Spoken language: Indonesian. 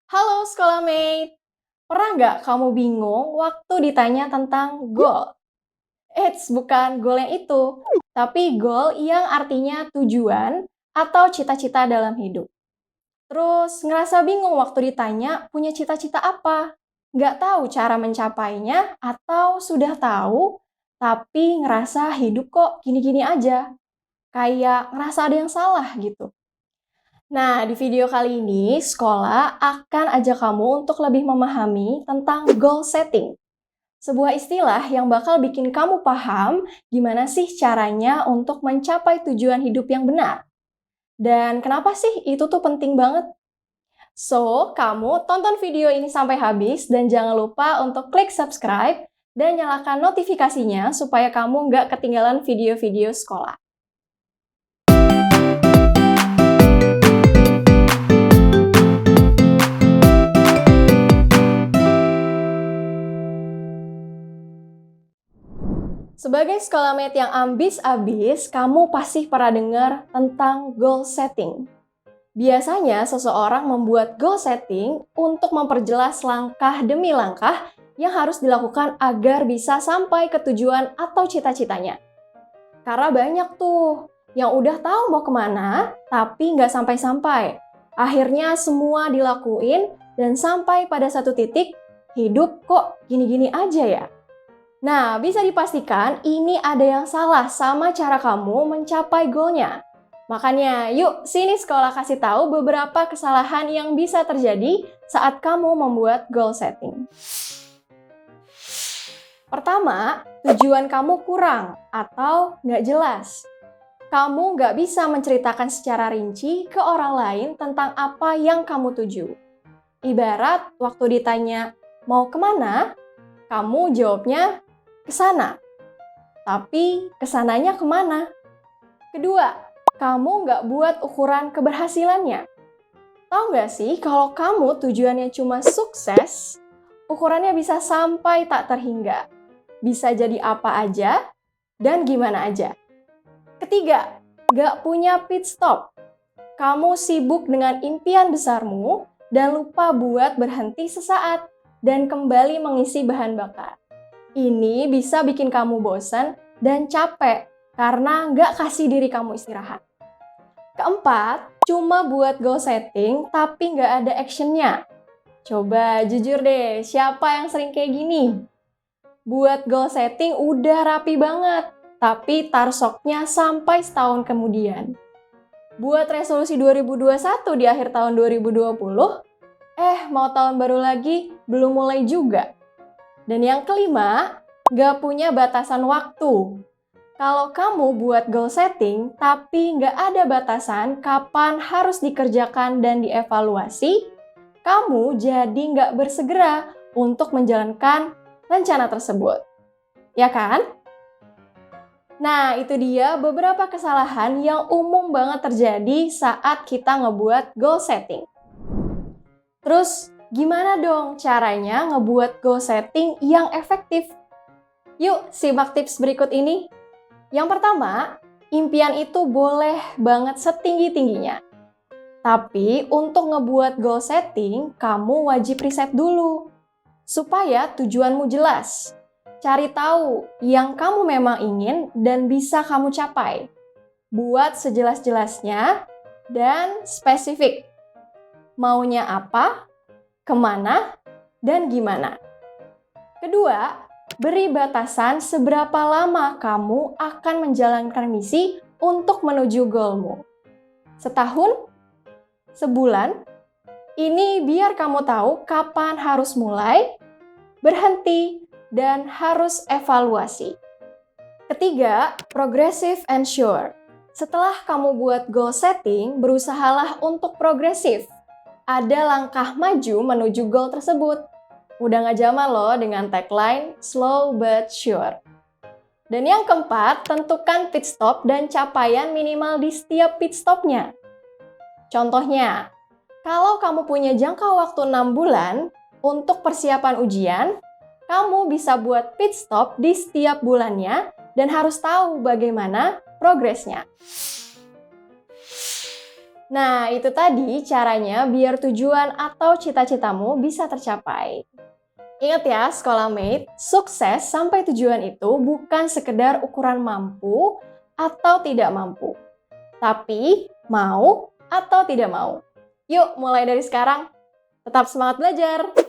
Halo Scholarmate, pernah nggak kamu bingung waktu ditanya tentang goal? Eits, bukan goal yang itu, tapi goal yang artinya tujuan atau cita-cita dalam hidup. Terus ngerasa bingung waktu ditanya punya cita-cita apa? Nggak tahu cara mencapainya atau sudah tahu, tapi ngerasa hidup kok gini-gini aja. Kayak ngerasa ada yang salah gitu. Nah, di video kali ini, sekolah akan ajak kamu untuk lebih memahami tentang goal setting. Sebuah istilah yang bakal bikin kamu paham gimana sih caranya untuk mencapai tujuan hidup yang benar. Dan kenapa sih itu tuh penting banget? So, kamu tonton video ini sampai habis dan jangan lupa untuk klik subscribe dan nyalakan notifikasinya supaya kamu nggak ketinggalan video-video sekolah. Sebagai scholarmate yang ambis-abis, kamu pasti pernah dengar tentang goal setting. Biasanya seseorang membuat goal setting untuk memperjelas langkah demi langkah yang harus dilakukan agar bisa sampai ke tujuan atau cita-citanya. Karena banyak tuh yang udah tahu mau kemana, tapi nggak sampai-sampai. Akhirnya semua dilakuin dan sampai pada satu titik, hidup kok gini-gini aja ya. Nah, bisa dipastikan ini ada yang salah sama cara kamu mencapai goalnya. Makanya, yuk sini sekolah kasih tahu beberapa kesalahan yang bisa terjadi saat kamu membuat goal setting. Pertama, tujuan kamu kurang atau nggak jelas. Kamu nggak bisa menceritakan secara rinci ke orang lain tentang apa yang kamu tuju. Ibarat waktu ditanya, mau kemana? Kamu jawabnya, ke sana. Tapi kesananya kemana? Kedua, kamu nggak buat ukuran keberhasilannya. Tahu nggak sih kalau kamu tujuannya cuma sukses, ukurannya bisa sampai tak terhingga. Bisa jadi apa aja dan gimana aja. Ketiga, nggak punya pit stop. Kamu sibuk dengan impian besarmu dan lupa buat berhenti sesaat dan kembali mengisi bahan bakar. Ini bisa bikin kamu bosan dan capek karena nggak kasih diri kamu istirahat. Keempat, cuma buat goal setting tapi nggak ada actionnya. Coba jujur deh, siapa yang sering kayak gini? Buat goal setting udah rapi banget, tapi tarsoknya sampai setahun kemudian. Buat resolusi 2021 di akhir tahun 2020, mau tahun baru lagi, belum mulai juga. Dan yang kelima, nggak punya batasan waktu. Kalau kamu buat goal setting, tapi nggak ada batasan kapan harus dikerjakan dan dievaluasi, kamu jadi nggak bersegera untuk menjalankan rencana tersebut. Ya kan? Nah, itu dia beberapa kesalahan yang umum banget terjadi saat kita ngebuat goal setting. Terus, gimana dong caranya ngebuat goal setting yang efektif? Yuk, simak tips berikut ini. Yang pertama, impian itu boleh banget setinggi-tingginya. Tapi untuk ngebuat goal setting, kamu wajib riset dulu. Supaya tujuanmu jelas. Cari tahu yang kamu memang ingin dan bisa kamu capai. Buat sejelas-jelasnya dan spesifik. Maunya apa? Kemana, dan gimana. Kedua, beri batasan seberapa lama kamu akan menjalankan misi untuk menuju goalmu. Setahun? Sebulan? Ini biar kamu tahu kapan harus mulai, berhenti, dan harus evaluasi. Ketiga, progressive and sure. Setelah kamu buat goal setting, berusahalah untuk progresif. Ada langkah maju menuju goal tersebut. Udah gak zaman loh dengan tagline slow but sure. Dan yang keempat, tentukan pit stop dan capaian minimal di setiap pit stopnya. Contohnya, kalau kamu punya jangka waktu 6 bulan untuk persiapan ujian, kamu bisa buat pit stop di setiap bulannya dan harus tahu bagaimana progresnya. Nah, itu tadi caranya biar tujuan atau cita-citamu bisa tercapai. Ingat ya, sekolah mate, sukses sampai tujuan itu bukan sekedar ukuran mampu atau tidak mampu, tapi mau atau tidak mau. Yuk, mulai dari sekarang. Tetap semangat belajar!